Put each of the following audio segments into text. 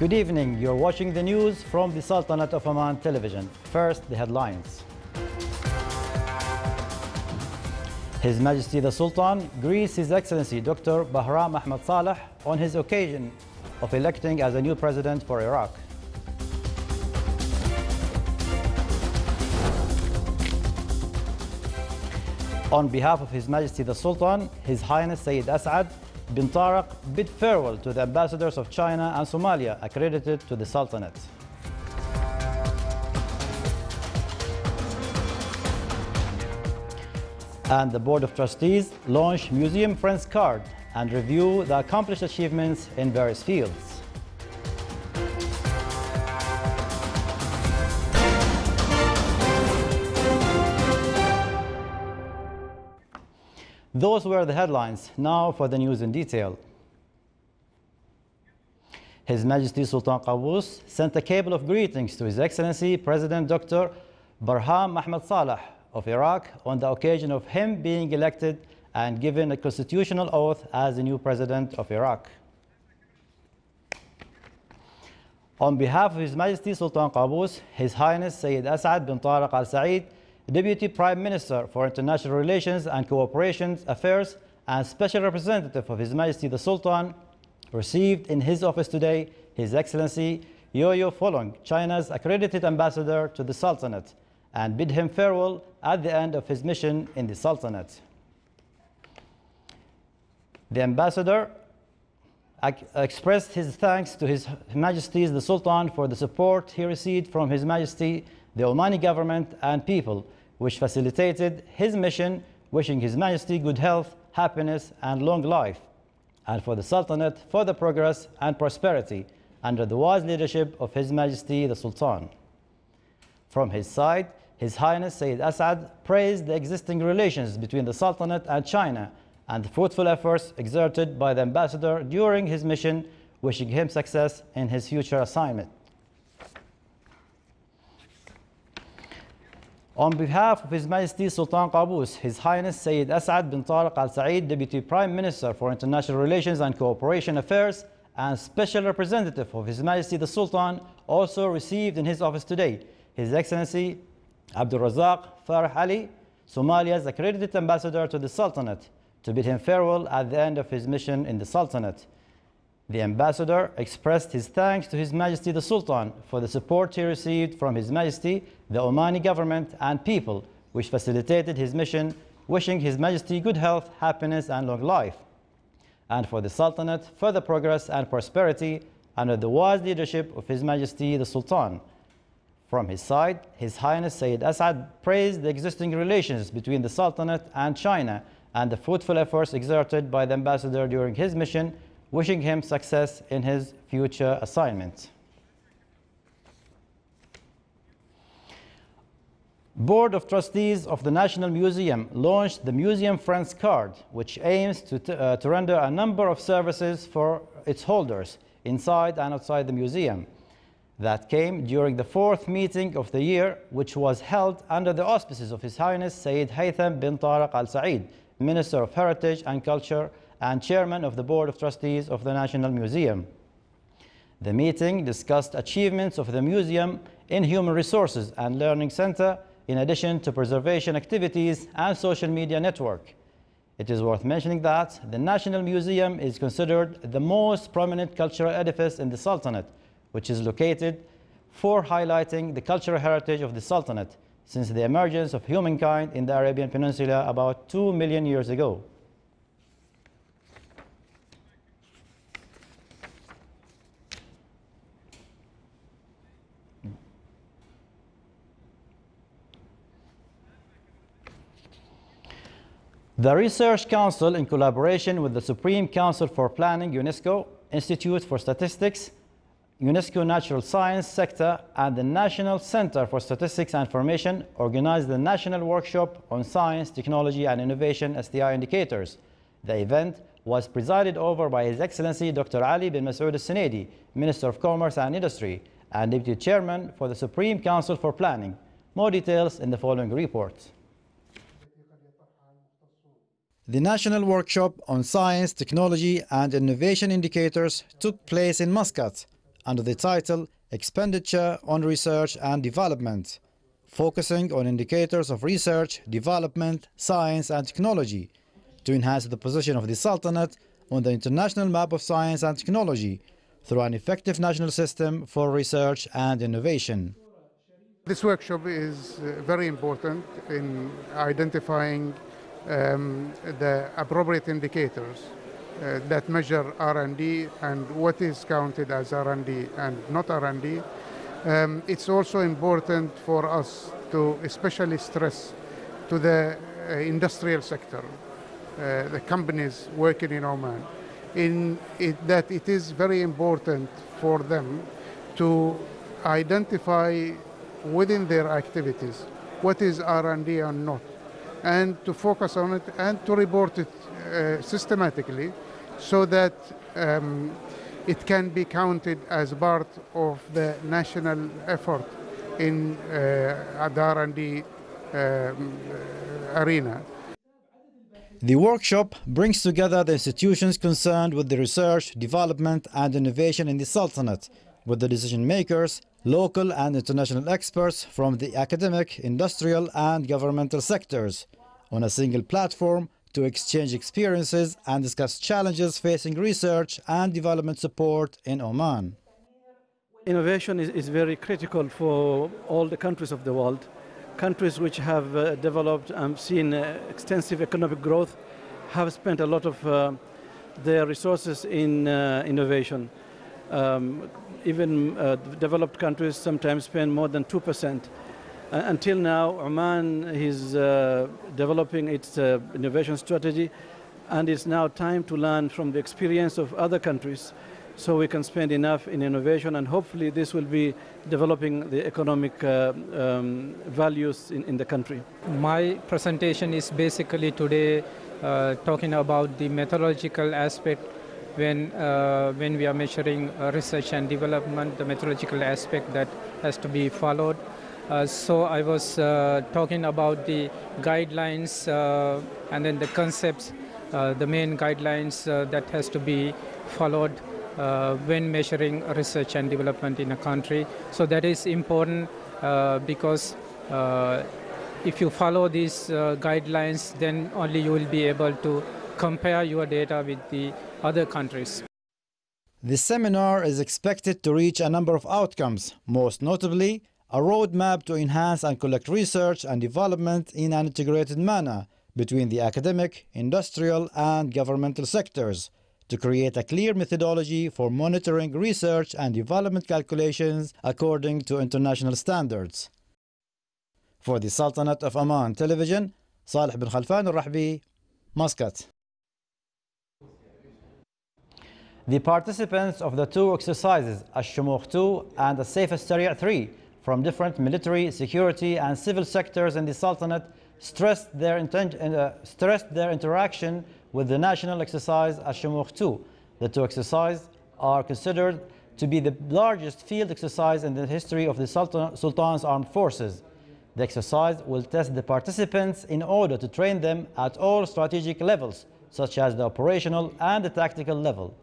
Good evening. You're watching the news from the Sultanate of Oman television. First, the headlines. His Majesty the Sultan greets His Excellency Dr. Bahram Ahmed Saleh on his occasion of electing as a new president for Iraq. On behalf of His Majesty the Sultan, His Highness Sayyid As'ad bin Tariq bid farewell to the ambassadors of China and Somalia accredited to the Sultanate. And the Board of Trustees launched Museum Friends Card and review the accomplished achievements in various fields. Those were the headlines. Now for the news in detail. His Majesty Sultan Qaboos sent a cable of greetings to His Excellency President Dr. Bahram Ahmed Saleh of Iraq on the occasion of him being elected and given a constitutional oath as the new president of Iraq. On behalf of His Majesty Sultan Qaboos, His Highness Sayyid As'ad bin Tariq Al Saeed, Deputy Prime Minister for International Relations and Cooperation Affairs and Special Representative of His Majesty the Sultan, received in his office today His Excellency Yo-Yo Folong, China's accredited ambassador to the Sultanate, and bid him farewell at the end of his mission in the Sultanate. The ambassador expressed his thanks to His Majesty the Sultan for the support he received from His Majesty the Omani government and people, which facilitated his mission, wishing His Majesty good health, happiness, and long life, and for the Sultanate further progress and prosperity under the wise leadership of His Majesty the Sultan. From his side, His Highness Sayyid As'ad praised the existing relations between the Sultanate and China and the fruitful efforts exerted by the ambassador during his mission, wishing him success in his future assignment. On behalf of His Majesty Sultan Qaboos, His Highness Sayyid As'ad bin Tariq Al Saeed, Deputy Prime Minister for International Relations and Cooperation Affairs and Special Representative of His Majesty the Sultan, also received in his office today His Excellency Abdul Razak Farah Ali, Somalia's accredited ambassador to the Sultanate, to bid him farewell at the end of his mission in the Sultanate. The ambassador expressed his thanks to His Majesty the Sultan for the support he received from His Majesty, the Omani government and people, which facilitated his mission, wishing His Majesty good health, happiness, and long life, and for the Sultanate further progress and prosperity under the wise leadership of His Majesty the Sultan. From his side, His Highness Sayyid As'ad praised the existing relations between the Sultanate and China and the fruitful efforts exerted by the ambassador during his mission, wishing him success in his future assignment. Board of Trustees of the National Museum launched the Museum Friends Card, which aims to render a number of services for its holders inside and outside the museum. That came during the fourth meeting of the year, which was held under the auspices of His Highness Sayyid Haytham bin Tariq Al Saeed, Minister of Heritage and Culture and Chairman of the Board of Trustees of the National Museum. The meeting discussed achievements of the museum in Human Resources and Learning Center, in addition to preservation activities and social media network. It is worth mentioning that the National Museum is considered the most prominent cultural edifice in the Sultanate, which is located for highlighting the cultural heritage of the Sultanate since the emergence of humankind in the Arabian Peninsula about 2 million years ago. The Research Council, in collaboration with the Supreme Council for Planning, UNESCO, Institute for Statistics, UNESCO Natural Science Sector, and the National Center for Statistics and Information, organized the National Workshop on Science, Technology, and Innovation STI Indicators. The event was presided over by His Excellency Dr. Ali bin Masoud Al-Sinedi, Minister of Commerce and Industry, and Deputy Chairman for the Supreme Council for Planning. More details in the following report. The National Workshop on Science, Technology and Innovation Indicators took place in Muscat under the title Expenditure on Research and Development, focusing on indicators of research, development, science and technology to enhance the position of the Sultanate on the international map of science and technology through an effective national system for research and innovation. This workshop is very important in identifying the appropriate indicators that measure R&D and what is counted as R&D and not R&D. It's also important for us to especially stress to the industrial sector, the companies working in Oman, that it is very important for them to identify within their activities what is R&D and not, and to focus on it and to report it systematically so that it can be counted as part of the national effort in the R&D arena. The workshop brings together the institutions concerned with the research, development and innovation in the Sultanate, with the decision makers, local and international experts from the academic, industrial and governmental sectors on a single platform to exchange experiences and discuss challenges facing research and development support in Oman. Innovation is very critical for all the countries of the world. Countries which have developed and seen extensive economic growth have spent a lot of their resources in innovation. Even developed countries sometimes spend more than 2%. Until now, Oman is developing its innovation strategy, and it's now time to learn from the experience of other countries so we can spend enough in innovation, and hopefully this will be developing the economic values in the country. My presentation is basically today talking about the methodological aspect when we are measuring research and development, the methodological aspect that has to be followed. So I was talking about the guidelines and then the concepts, the main guidelines that has to be followed when measuring research and development in a country. So that is important because if you follow these guidelines, then only you will be able to compare your data with the other countries. This seminar is expected to reach a number of outcomes, most notably a roadmap to enhance and collect research and development in an integrated manner between the academic, industrial and governmental sectors, to create a clear methodology for monitoring research and development calculations according to international standards. For the Sultanate of Oman Television, Salih bin Khalfan al-Rahbi, Muscat. The participants of the two exercises, Ash-Shumukh 2 and the Safe As-Sari' 3, from different military, security and civil sectors in the Sultanate stressed their interaction with the national exercise Ash-Shumukh 2. The two exercises are considered to be the largest field exercise in the history of the Sultan's armed forces. The exercise will test the participants in order to train them at all strategic levels, such as the operational and the tactical level.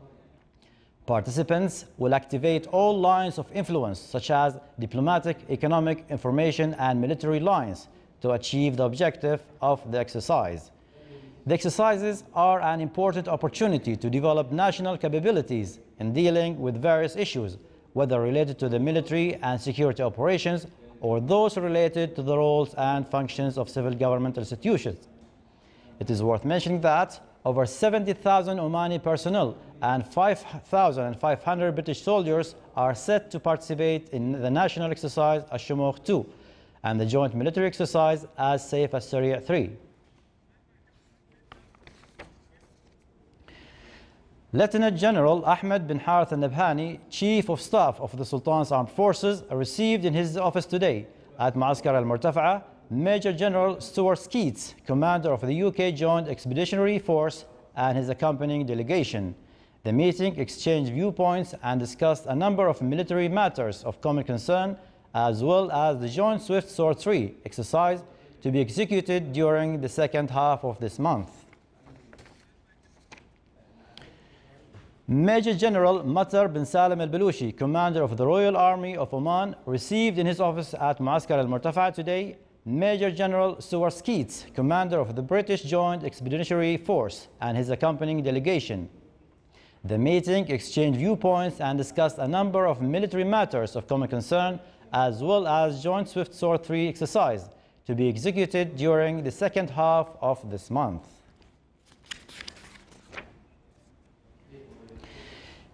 Participants will activate all lines of influence, such as diplomatic, economic, information and military lines, to achieve the objective of the exercise. The exercises are an important opportunity to develop national capabilities in dealing with various issues, whether related to the military and security operations or those related to the roles and functions of civil government institutions. It is worth mentioning that over 70,000 Omani personnel and 5,500 British soldiers are set to participate in the national exercise Ash-Shumukh 2 and the joint military exercise as Safe As-Sari' 3. Lieutenant General Ahmed bin Harith al-Nabhani, Chief of Staff of the Sultan's Armed Forces, received in his office today at Ma'askar al-Murtafa'a Major General Stuart Skeets, Commander of the UK Joint Expeditionary Force, and his accompanying delegation. The meeting exchanged viewpoints and discussed a number of military matters of common concern, as well as the Joint Swift Sword 3 exercise to be executed during the second half of this month. Major General Matar bin Salim al-Balushi, commander of the Royal Army of Oman, received in his office at Muaskar al-Murtafa today Major General Stuart Skeets, commander of the British Joint Expeditionary Force, and his accompanying delegation. The meeting exchanged viewpoints and discussed a number of military matters of common concern, as well as Joint Swift Sword 3 exercise to be executed during the second half of this month.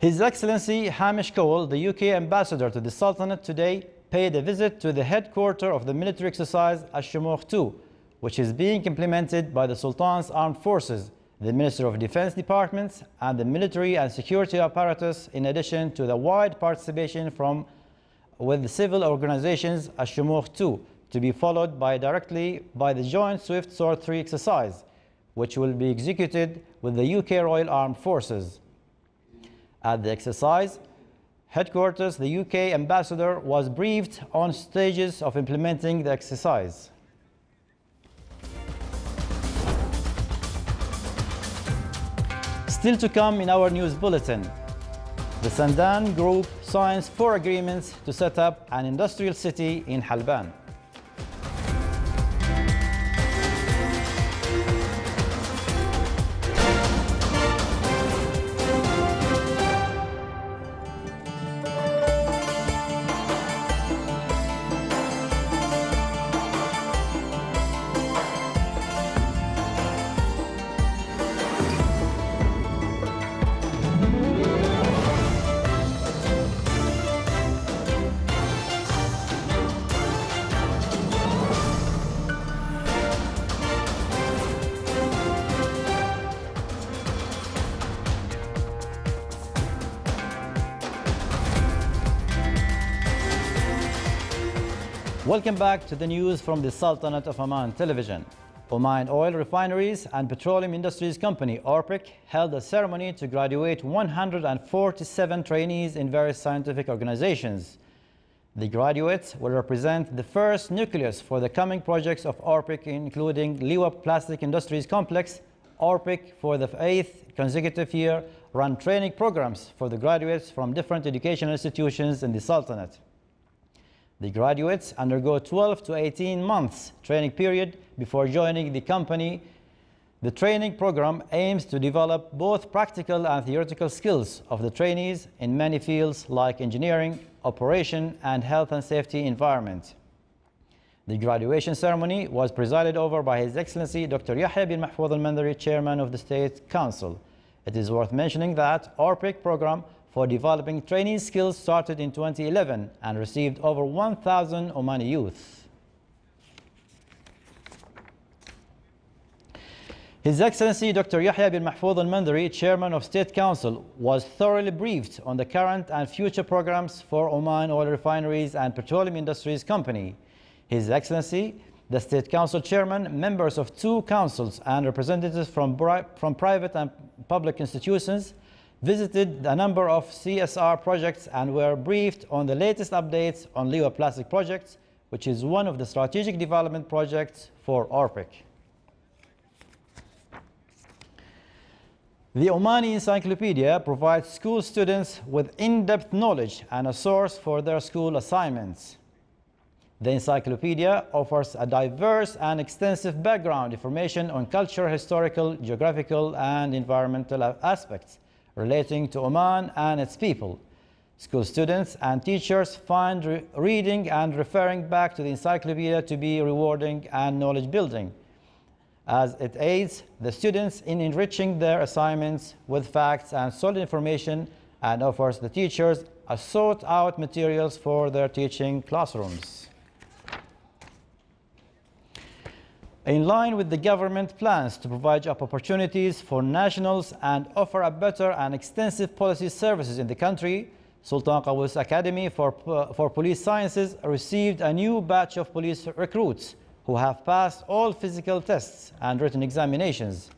His Excellency Hamish Cole, the UK ambassador to the Sultanate, today paid a visit to the headquarters of the military exercise Al-Shumukh 2, which is being implemented by the Sultan's armed forces, the Minister of Defense departments, and the military and security apparatus, in addition to the wide participation with the civil organizations Al-Shumukh 2, to be followed directly by the Joint Swift Sword 3 exercise, which will be executed with the UK Royal Armed Forces. At the exercise headquarters, the UK ambassador was briefed on stages of implementing the exercise. Still to come in our news bulletin, the Sandan Group signs 4 agreements to set up an industrial city in Halban. Welcome back to the news from the Sultanate of Oman television. Oman Oil Refineries and Petroleum Industries Company, ORPEC, held a ceremony to graduate 147 trainees in various scientific organizations. The graduates will represent the first nucleus for the coming projects of ORPEC, including Liwa Plastic Industries Complex. ORPEC, for the 8th consecutive year, run training programs for the graduates from different educational institutions in the Sultanate. The graduates undergo 12 to 18 months training period before joining the company. The training program aims to develop both practical and theoretical skills of the trainees in many fields like engineering, operation, and health and safety environment. The graduation ceremony was presided over by His Excellency Dr. Yahya bin Mahfouz al-Mandari, Chairman of the State Council. It is worth mentioning that ORPEC program for developing training skills started in 2011 and received over 1,000 Omani youth. His Excellency Dr. Yahya bin Mahfouz al-Mandari, Chairman of State Council, was thoroughly briefed on the current and future programs for Oman Oil Refineries and Petroleum Industries Company. His Excellency, the State Council Chairman, members of 2 councils, and representatives from private and public institutions visited a number of CSR projects and were briefed on the latest updates on Liwa Plastic projects, which is one of the strategic development projects for ORPEC. The Omani Encyclopedia provides school students with in-depth knowledge and a source for their school assignments. The encyclopedia offers a diverse and extensive background information on cultural, historical, geographical, and environmental aspects relating to Oman and its people. School students and teachers find reading and referring back to the encyclopedia to be rewarding and knowledge building, as it aids the students in enriching their assignments with facts and solid information, and offers the teachers a sought out materials for their teaching classrooms. In line with the government plans to provide job opportunities for nationals and offer a better and extensive policy services in the country, Sultan Qaboos Academy for Police Sciences received a new batch of police recruits who have passed all physical tests and written examinations.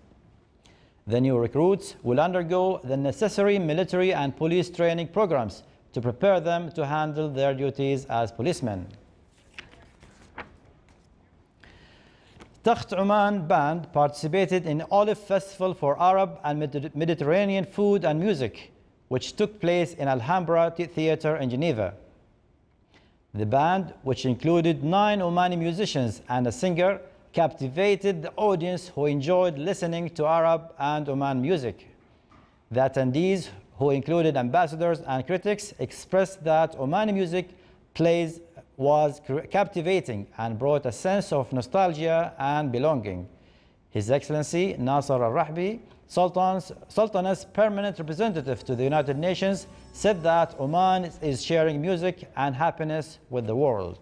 The new recruits will undergo the necessary military and police training programs to prepare them to handle their duties as policemen. Takht Oman Band participated in Olive Festival for Arab and Mediterranean food and music, which took place in Alhambra Theatre in Geneva. The band, which included 9 Omani musicians and a singer, captivated the audience who enjoyed listening to Arab and Oman music. The attendees, who included ambassadors and critics, expressed that Omani music plays was captivating and brought a sense of nostalgia and belonging. His Excellency Nasser al-Rahbi, Sultan's permanent representative to the United Nations, said that Oman is sharing music and happiness with the world.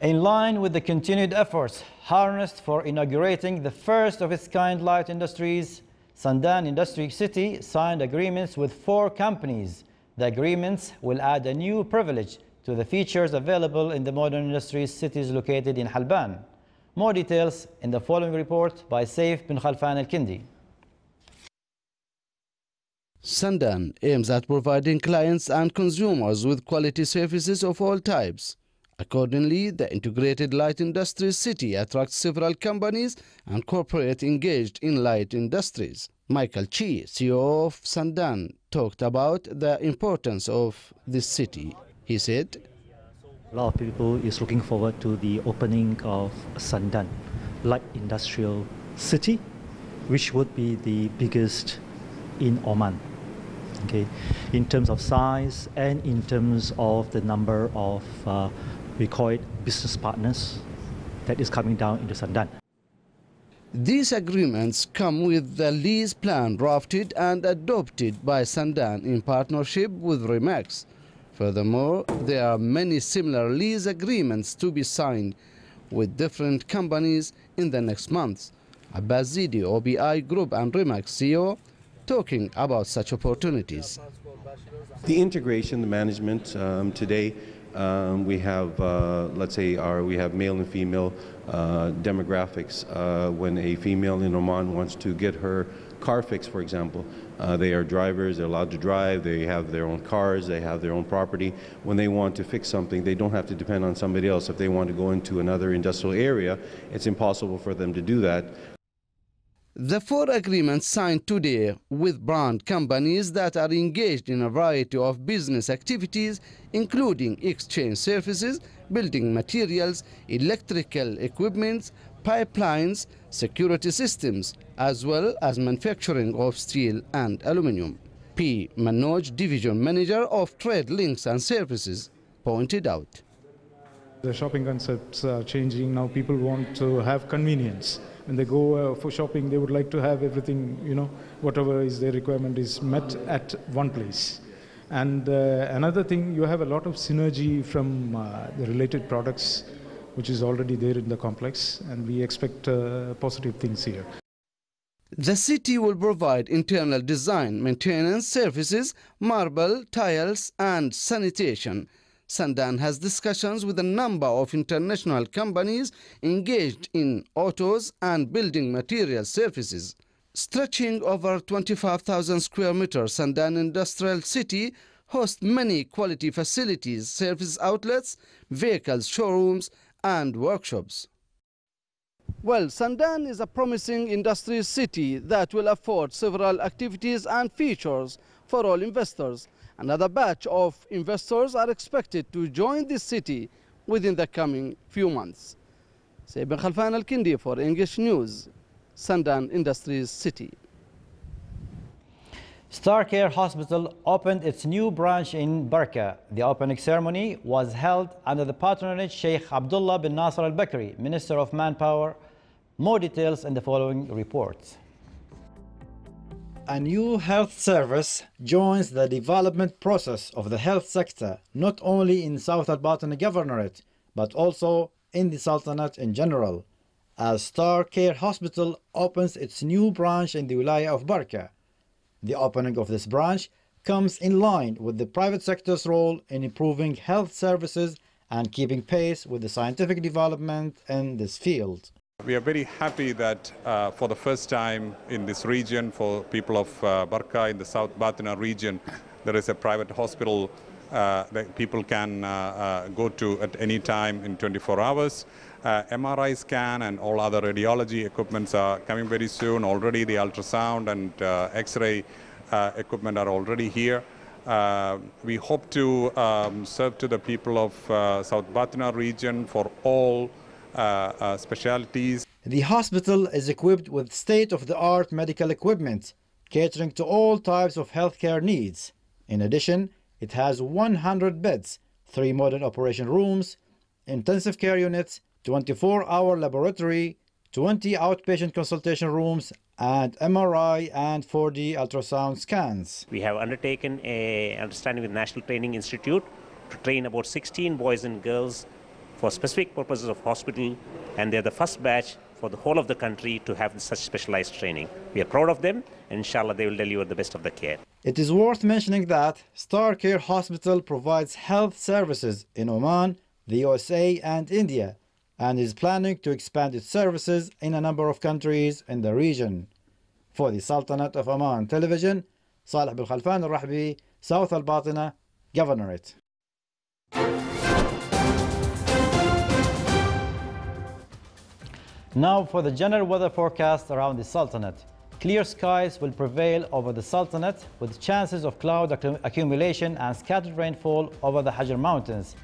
In line with the continued efforts harnessed for inaugurating the first of its kind light industries, Sandan Industry City signed agreements with 4 companies. The agreements will add a new privilege to the features available in the modern industries cities located in Halban. More details in the following report by Saif bin Khalfan al-Kindi. Sandan aims at providing clients and consumers with quality services of all types. Accordingly, the integrated light industries city attracts several companies and corporates engaged in light industries. Michael Chi, CEO of Sandan, talked about the importance of this city. He said, a lot of people is looking forward to the opening of Sandan light industrial city, which would be the biggest in Oman. Okay, in terms of size and in terms of the number of we call it business partners that is coming down into Sandan. These agreements come with the lease plan drafted and adopted by Sandan in partnership with Remax. Furthermore, there are many similar lease agreements to be signed with different companies in the next months. Abbas Zidi, OBI Group and Remax CEO, talking about such opportunities. The integration, the management, today we have, let's say, we have male and female demographics. When a female in Oman wants to get her car fixed, for example, they are drivers, they're allowed to drive, they have their own cars, they have their own property. When they want to fix something, they don't have to depend on somebody else. If they want to go into another industrial area, it's impossible for them to do that. The 4 agreements signed today with brand companies that are engaged in a variety of business activities, including exchange services, building materials, electrical equipment, pipelines, security systems, as well as manufacturing of steel and aluminium. P. Manoj, Division Manager of Trade Links and Services, pointed out. The shopping concepts are changing. Now people want to have convenience. When they go for shopping, they would like to have everything, whatever is their requirement is met at one place. And another thing, you have a lot of synergy from the related products, which is already there in the complex, and we expect positive things here. The city will provide internal design, maintenance services, marble, tiles, and sanitation. Sandan has discussions with a number of international companies engaged in autos and building material services. Stretching over 25,000 square meters, Sandan Industrial City hosts many quality facilities, service outlets, vehicles, showrooms, and workshops. Well, Sandan is a promising industry city that will afford several activities and features for all investors. Another batch of investors are expected to join this city within the coming few months. Saif bin Khalfan al-Kindi for English News, Sandan Industries City. Star Care Hospital opened its new branch in Barka. The opening ceremony was held under the patronage Sheikh Abdullah bin Nasser al-Bakri, Minister of Manpower. More details in the following report. A new health service joins the development process of the health sector, not only in South Al-Batani Governorate, but also in the Sultanate in general, as Star Care Hospital opens its new branch in the Wilaya of Barka. The opening of this branch comes in line with the private sector's role in improving health services and keeping pace with the scientific development in this field. We are very happy that for the first time in this region, for people of Barka in the South Batna region, there is a private hospital that people can go to at any time in 24 hours. MRI scan and all other radiology equipments are coming very soon. Already the ultrasound and X-ray equipment are already here. We hope to serve to the people of South Batna region for all specialties. The hospital is equipped with state-of-the-art medical equipment, catering to all types of healthcare needs. In addition, it has 100 beds, 3 modern operation rooms, intensive care units, 24-hour laboratory, 20 outpatient consultation rooms, and MRI and 4D ultrasound scans. We have undertaken an understanding with National Training Institute to train about 16 boys and girls for specific purposes of hospital, and they're the first batch for the whole of the country to have such specialized training. We are proud of them, and inshallah they will deliver the best of the care. It is worth mentioning that Star Care Hospital provides health services in Oman, the USA, and India, and is planning to expand its services in a number of countries in the region. For the Sultanate of Oman Television, Saleh bin Khalfan al-Rahbi, South Al-Batina, Governorate. Now for the general weather forecast around the Sultanate. Clear skies will prevail over the Sultanate with chances of cloud accumulation and scattered rainfall over the Hajar Mountains.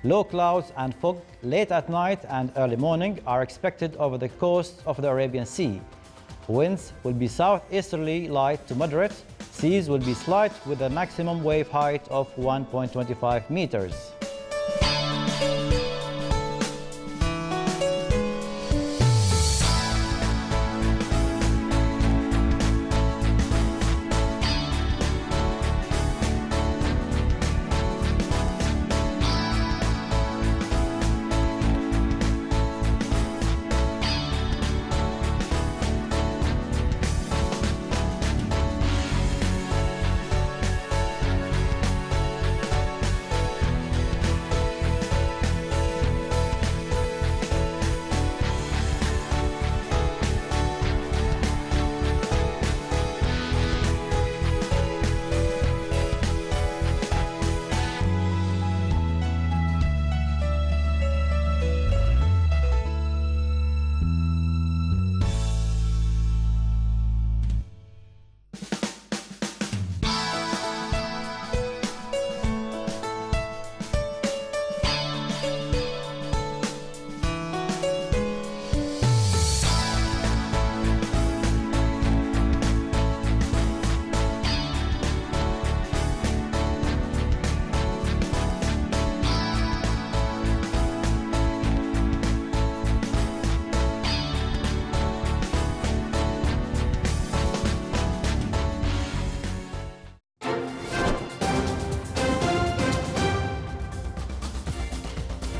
Low clouds and fog late at night and early morning are expected over the coast of the Arabian Sea. Winds will be southeasterly light to moderate. Seas will be slight with a maximum wave height of 1.25 meters.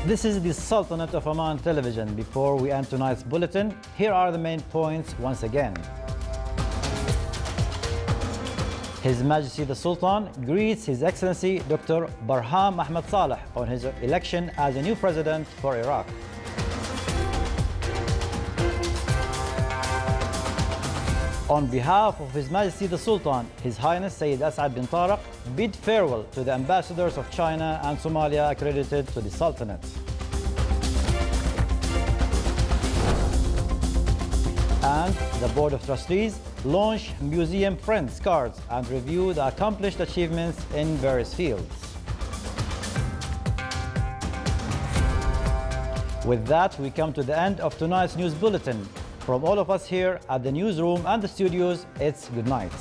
This is the Sultanate of Oman Television. Before we end tonight's bulletin, here are the main points once again. His Majesty the Sultan greets His Excellency Dr. Barham Ahmed Saleh on his election as a new president for Iraq. On behalf of His Majesty the Sultan, His Highness Sayyid As'ad bin Tariq bid farewell to the ambassadors of China and Somalia accredited to the Sultanate. And the Board of Trustees launch Museum Friends cards and review the accomplished achievements in various fields. With that, we come to the end of tonight's news bulletin. From all of us here at the newsroom and the studios, it's good night.